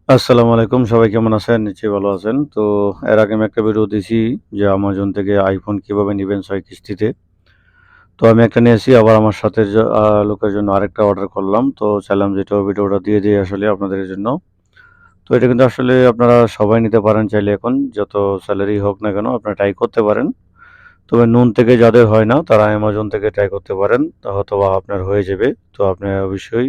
আসসালামু আলাইকুম। সবাই কেমন আছেন? নিশ্চয়ই ভালো আছেন। তো এর আগে আমি একটা ভিডিও দিছি যে Amazon থেকে iPhone কিভাবে নিবেন ৬ কিস্তিতে। তো আমি একটা নিয়েছি আবার আমার সাথে লোকের জন্য আরেকটা অর্ডার করলাম। তো চাইলাম যে এটাও ভিডিওটা দিয়ে দেই আসলে আপনাদের জন্য। তো এটা কিন্তু আসলে আপনারা সবাই নিতে পারেন চাইলে এখন। যত সেলারি হোক না কেন আপনারা ট্রাই করতে পারেন। তবে নুন থেকে যাদের হয় না তারা Amazon থেকে ট্রাই করতে পারেন। হয়তোবা আপনার হয়ে যাবে। তো আপনি অবশ্যই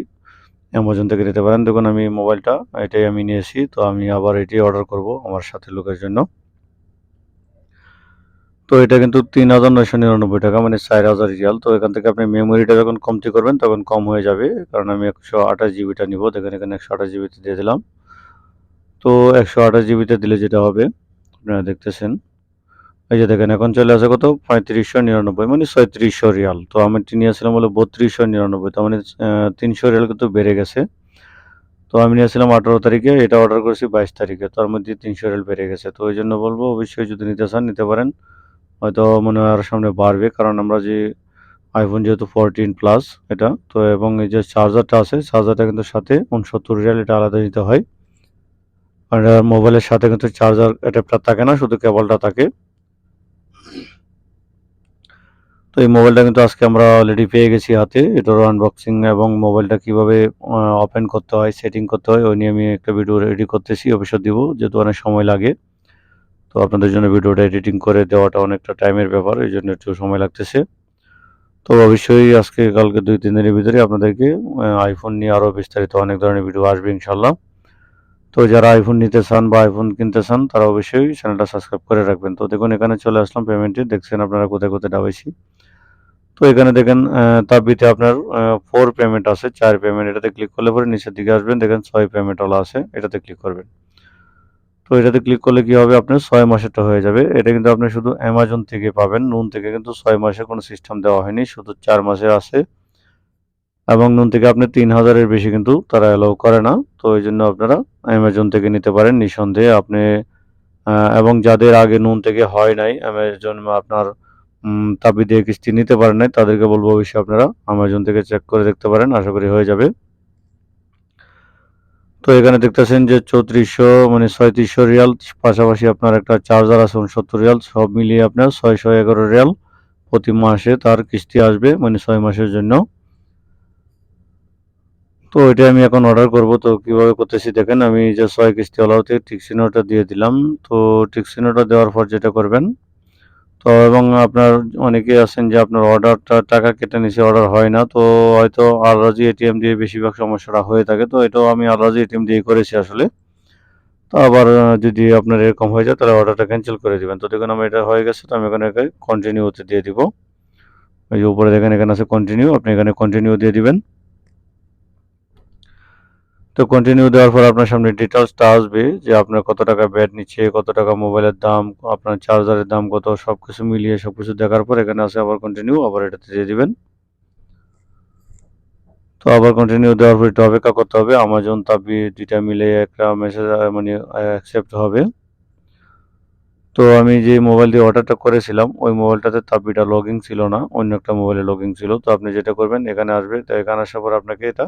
অ্যামাজন থেকে নিতে পারেন। দেখুন আমি মোবাইলটা এটাই আমি নিয়েছি। তো আমি আবার এটাই অর্ডার করব আমার সাথের লোকের জন্য। তো এটা কিন্তু ৳৩,৯৯৯ মানে ৳৪,০০০। তো এখান থেকে আপনি মেমোরিটা যখন কমতি করবেন তখন কম হয়ে যাবে। কারণ আমি ১২৮ জিবিটা নিবো। দেখেন এখানে ১২৮ জিবিতে দিয়ে দিলাম। তো ১২৮ জিবিতে দিলে যেটা হবে আপনারা দেখতেছেন। এই যে দেখেন এখন চলে আসে কত ৳৩৫৯৯ মানে ৳৩৬০০। তো আমারটি নিয়েছিলাম হলো ৳৩২৯৯ তার মানে ৳৩০০ কিন্তু বেড়ে গেছে। তো আমি নিয়েছিলাম ১৮ তারিখে, এটা অর্ডার করেছি ২২ তারিখে। তার মধ্যে ৳৩০০ বেড়ে গেছে। তো এইজন্য বলব অবশ্যই যদি নিতে চান নিতে পারেন। হয়তো মনে হয় আরো সামনে বাড়বে। কারণ আমরা যে iPhone যেহেতু 14 প্লাস এটা তো এবং এই যে চার্জারটা আছে, চার্জারটা কিন্তু সাথে ৳৬৯ এটা আলাদা নিতে হয়। আর মোবাইলের সাথে কিন্তু চার্জার অ্যাডাপ্টার থাকে না, শুধু কেবলটা থাকে। তো এই মোবাইলটা কিন্তু আজকে আমরা অলরেডি পেয়ে গেছি হাতে। এটারও আনবক্সিং এবং মোবাইলটা কিভাবে ওপেন করতে হয়, সেটিং করতে হয় ওই নিয়ে আমি একটা ভিডিও রেডি করতেছি। অবশ্য দিব যেহেতু অনেক সময় লাগে। তো আপনাদের জন্য ভিডিওটা এডিটিং করে দেওয়াটা অনেকটা টাইমের ব্যাপার। এইজন্য একটু সময় লাগতেছে। তো অবশ্যই আজকে কালকে ২-৩ দিনের ভিতরে আপনাদেরকে iPhone নিয়ে আরও বিস্তারিত অনেক ধরনের ভিডিও আসবে ইনশাআল্লাহ। তো যারা iPhone নিতে চান বা iPhone কিনতে চান তারা অবশ্যই চ্যানেলটা সাবস্ক্রাইব করে রাখবেন। তো দেখুন এখানে চলে আসলাম পেমেন্টে। দেখছেন আপনারা কোথায়, কোথায় দাবাইছি। তো এখানে দেখেন তাববিতে আপনার 4 পেমেন্ট আছে, ৪ পেমেন্ট। এটাতে ক্লিক করলে পরে নিচের দিকে আসবেন দেখেন ৬ পেমেন্ট ওয়ালা আছে। এটাতে ক্লিক করবেন। তো এটাতে ক্লিক করলে কি হবে আপনার ৬ মাসেরটা হয়ে যাবে। এটা কিন্তু আপনি শুধু Amazon থেকে পাবেন। নুন থেকে কিন্তু ৬ মাসের কোনো সিস্টেম দেওয়া হয়নি। শুধু ৪ মাসের আছে এবং নুন থেকে আপনি ৩,০০০ এর বেশি কিন্তু তারা অ্যালাউ করে না। তো এইজন্য আপনারা Amazon থেকে নিতে পারেন নিঃসন্দেহে। আপনি আ এবং যাদের আগে নুন থেকে হয় নাই Amazon বা আপনার তাবি দিয়ে কিস্তি নিতে পারেন নাই তাদেরকে বলব অবশ্যই আপনারা Amazon থেকে চেক করে দেখতে পারেন। আশা করি হয়ে যাবে। তো এখানে দেখতেছেন যে ৩৪০০ মানে ৳৩৬০০ পাশাপাশি আপনার একটা চার্জার আছে ৳৬৯ সব মিলিয়ে আপনার ৳৬১১ প্রতি মাসে তার কিস্তি আসবে মানে ৬ মাসের জন্য। তো এটা আমি এখন অর্ডার করব। তো কিভাবে করতেছি দেখেন আমি যে ৬ কিস্তিওয়ালাতে টিকসিনোটা দিয়ে দিলাম। তো টিকসিনোটা দেওয়ার পর যেটা করবেন তো এবং আপনার অনেকেই আছেন যে আপনার অর্ডারটা টাকা কেটে নিছে অর্ডার হয় না। তো হয়তো আল-রাজি এটিএম দিয়ে বেশিরভাগ সমস্যাটা হয়ে থাকে। তো এটাও আমি আল-রাজি এটিএম দিয়েই করেছি আসলে। তো আবার যদি আপনার এরকম হয়ে যায় তাহলে অর্ডারটা ক্যানসেল করে দিবেন। তো দেখুন আমার এটা হয়ে গেছে। তো আমি এখানে কন্টিনিউ তে দিয়ে দিব। এই যে উপরে দেখেন এখানে আছে কন্টিনিউ। আপনি এখানে কন্টিনিউ দিয়ে দিবেন। তো কন্টিনিউ দেওয়ার পর আপনার সামনে ডিটেইলসটা আসবে যে আপনার কত টাকা ভ্যাট নিচ্ছে, কত টাকা মোবাইলের দাম, আপনার চার্জারের দাম কত সবকিছু মিলিয়ে সবকিছু দেখার পর এখানে আছে আবার কন্টিনিউ আবার এটাতে দিয়ে দিবেন। তো আবার কন্টিনিউ দেওয়ার পর একটু অপেক্ষা করতে হবে। Amazon তাবি ২ টা মিলে একটা মেসেজ মানে অ্যাকসেপ্ট হবে। তো আমি যে মোবাইল দিয়ে অর্ডারটা করেছিলাম ওই মোবাইলটাতে তাববিটা লগইন ছিল না। অন্য একটা মোবাইলে লগইন ছিল। তো আপনি যেটা করবেন এখানে আসবে। তো এখানে আসার পর আপনাকে এটা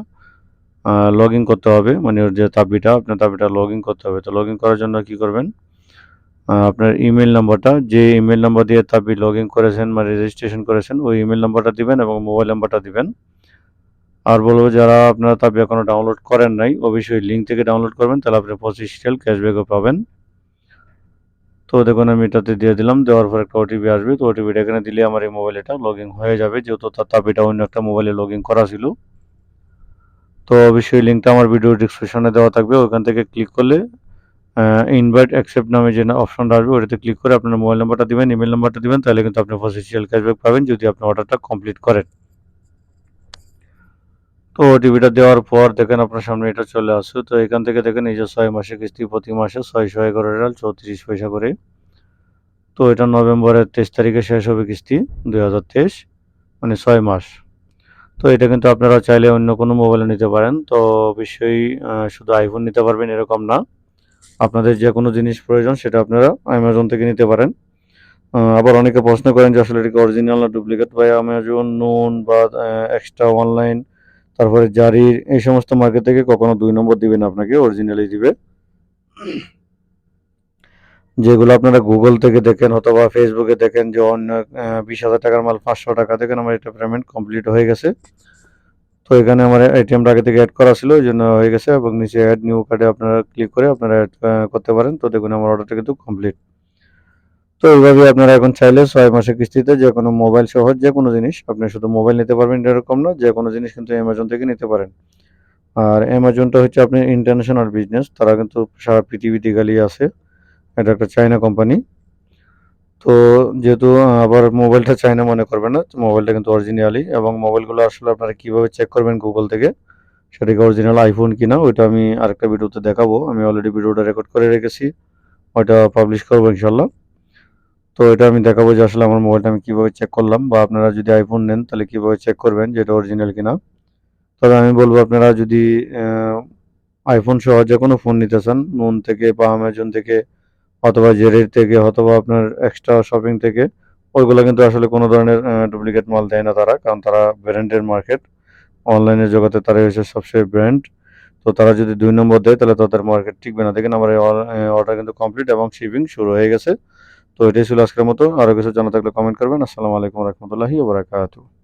লগইন করতে হবে। মানে ওর যে তাববিটা আপনার তাববিটা লগইন করতে হবে। তো লগইন করার জন্য কি করবেন? আপনার ইমেইল নাম্বারটা যে ইমেইল নাম্বার দিয়ে তাববি লগইন করেছেন বা রেজিস্ট্রেশন করেছেন ওই ইমেইল নাম্বারটা দিবেন এবং মোবাইল নাম্বারটা দিবেন। আর বলব যারা আপনারা তাবি এখনো ডাউনলোড করেন নাই অবশ্যই লিঙ্ক থেকে ডাউনলোড করবেন তাহলে আপনি 25 ক্যাশব্যাকও পাবেন। তো দেখুন আমি এটাতে দিয়ে দিলাম। দেওয়ার পর একটা ওটিপি আসবে। তো ওটিপিটা এখানে দিলে আমার এই মোবাইলে এটা লগইন হয়ে যাবে। যেহেতু তার তাবিটা অন্য একটা মোবাইলে লগইন করা ছিল। তো অবশ্যই লিঙ্কটা আমার ভিডিও ডেসক্রিপশনে দেওয়া থাকবে। ওখান থেকে ক্লিক করলে ইনভাইট অ্যাকসেপ্ট নামে যে অপশনটা আসবে ওটাতে ক্লিক করে আপনার মোবাইল নাম্বারটা দিবেন, ইমেইল নাম্বারটা দিবেন তাহলে কিন্তু আপনি 25 ক্যাশব্যাক পাবেন যদি আপনি অর্ডারটা কমপ্লিট করেন। তো ওটিপিটা দেওয়ার পর দেখেন আপনার সামনে এটা চলে আসছে। তো এখান থেকে দেখেন এই যে ৬ মাসের কিস্তি প্রতি মাসে ৳৬১১.৩৪ করে। তো এটা নভেম্বরের ২৩ তারিখে শেষ হবে কিস্তি ২০২৩ মানে ৬ মাস। তো এটা কিন্তু আপনারা চাইলে অন্য কোনো মোবাইলে নিতে পারেন। তো অবশ্যই শুধু iPhone নিতে পারবেন এরকম না। আপনাদের যে কোনো জিনিস প্রয়োজন সেটা আপনারা Amazon থেকে নিতে পারেন। আবার অনেকে প্রশ্ন করেন যে আসলে এটা কি অরিজিনাল না ডুপ্লিকেট? ভাই Amazon, নুন বা এক্সট্রা অনলাইন তারপরে জারির এই সমস্ত মার্কেট থেকে কখনো ২ নম্বর দিবে না আপনাকে, অরিজিনালই দিবে। যেগুলো আপনারা গুগল থেকে দেখেন অথবা ফেসবুকে দেখেন যে অন্য 20,000 টাকার মাল 500 টাকা দেখেন আমার এটা পেমেন্ট কমপ্লিট হয়ে গেছে। তো এখানে আমার এটিএমটা আগে থেকে অ্যাড করা ছিল এই জন্য হয়ে গেছে এবং নিচে অ্যাড নিউ কার্ডে আপনারা ক্লিক করে আপনারা অ্যাড করতে পারেন। তো দেখুন আমার অর্ডারটা কিন্তু কমপ্লিট। তো এইভাবে আপনারা এখন চাইলে 6 মাসের কিস্তিতে যেকোনো মোবাইল সহ যেকোনো জিনিস আপনি শুধু মোবাইল নিতে পারবেন এরকম না, যেকোনো জিনিস কিন্তু অ্যামাজন থেকে নিতে পারেন। আর অ্যামাজনটা হচ্ছে আপনার ইন্টারন্যাশনাল বিজনেস, তারা কিন্তু সারা পৃথিবীতে খালি আছে। এটা একটা চায়না কোম্পানি। তো যেহেতু আবার মোবাইলটা চায়না মনে করবেন না, মোবাইলটা কিন্তু অরিজিনালি এবং মোবাইলগুলো আসলে আপনারা কিভাবে চেক করবেন গুগল থেকে সেটা কি অরিজিনাল আইফোন কিনা ওইটা আমি আরেকটা ভিডিওতে দেখাবো। আমি অলরেডি ভিডিওটা রেকর্ড করে রেখেছি, ওইটা পাবলিশ করবো ইনশাল্লাহ। তো এটা আমি দেখাবো যে আসলে আমার মোবাইলটা আমি কিভাবে চেক করলাম, বা আপনারা যদি আইফোন নেন তাহলে কিভাবে চেক করবেন যে এটা অরিজিনাল কিনা। তবে আমি বলবো আপনারা যদি আইফোন সহ যে কোনো ফোন নিতে চান, নুন থেকে বা অ্যামাজন থেকে অথবা জেরির থেকে অথবা আপনার এক্সট্রা শপিং থেকে, ওইগুলো কিন্তু আসলে কোনো ধরনের ডুপ্লিকেট মাল দেয় না তারা, কারণ তারা ব্র্যান্ডের মার্কেট, অনলাইনের জগতে তারাই হচ্ছে সবচেয়ে ব্র্যান্ড। তো তারা যদি 2 নম্বর দেয় তাহলে তাদের মার্কেট টিকবে না। দেখেন আমার এই অর্ডার কিন্তু কমপ্লিট এবং শিপিং শুরু হয়ে গেছে। তো এটাই ছিল আজকের মতো। আরো কিছু জানা থাকলে কমেন্ট করবেন। আসসালামু আলাইকুম ওয়া রাহমাতুল্লাহি ওয়া বারাকাতুহু।